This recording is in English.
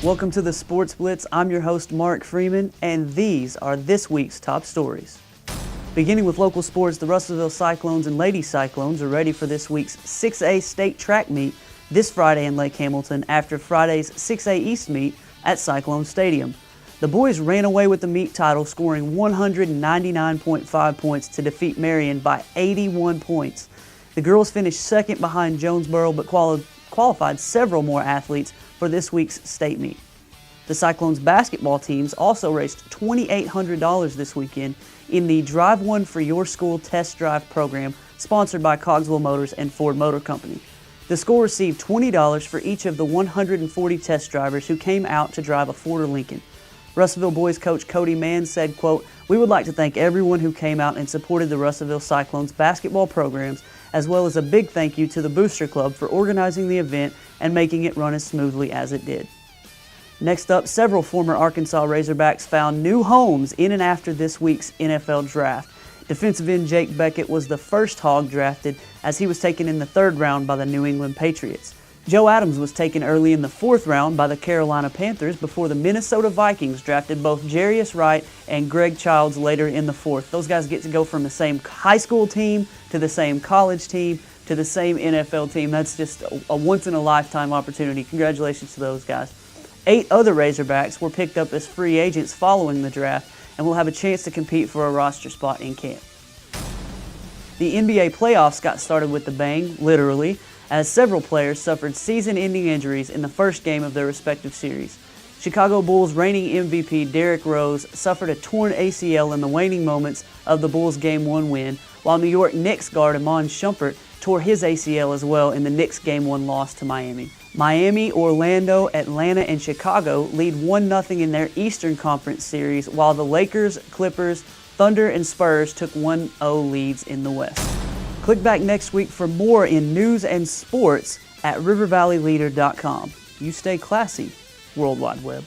Welcome to the Sports Blitz. I'm your host, Mark Freeman, and these are this week's top stories. Beginning with local sports, the Russellville Cyclones and Lady Cyclones are ready for this week's 6A state track meet this Friday in Lake Hamilton after Friday's 6A East meet at Cyclone Stadium. The boys ran away with the meet title, scoring 199.5 points to defeat Marion by 81 points. The girls finished second behind Jonesboro but qualified several more athletes for this week's state meet. The Cyclones basketball teams also raised $2,800 this weekend in the Drive One for Your School test drive program sponsored by Cogswell Motors and Ford Motor Company. The school received $20 for each of the 140 test drivers who came out to drive a Ford or Lincoln. Russellville boys coach Cody Mann said, quote, "We would like to thank everyone who came out and supported the Russellville Cyclones basketball programs, as well as a big thank you to the Booster Club for organizing the event and making it run as smoothly as it did." Next up, several former Arkansas Razorbacks found new homes in and after this week's NFL draft. Defensive end Jake Beckett was the first Hog drafted as he was taken in the third round by the New England Patriots. Joe Adams was taken early in the fourth round by the Carolina Panthers before the Minnesota Vikings drafted both Jarius Wright and Greg Childs later in the fourth. Those guys get to go from the same high school team to the same college team to the same NFL team. That's just a once-in-a-lifetime opportunity. Congratulations to those guys. 8 other Razorbacks were picked up as free agents following the draft and will have a chance to compete for a roster spot in camp. The NBA playoffs got started with a bang, literally, as several players suffered season-ending injuries in the first game of their respective series. Chicago Bulls reigning MVP Derrick Rose suffered a torn ACL in the waning moments of the Bulls' Game 1 win, while New York Knicks guard Iman Shumpert tore his ACL as well in the Knicks' Game 1 loss to Miami. Miami, Orlando, Atlanta, and Chicago lead 1-0 in their Eastern Conference series, while the Lakers, Clippers, Thunder, and Spurs took 1-0 leads in the West. Click back next week for more in news and sports at rivervalleyleader.com. You stay classy, World Wide Web.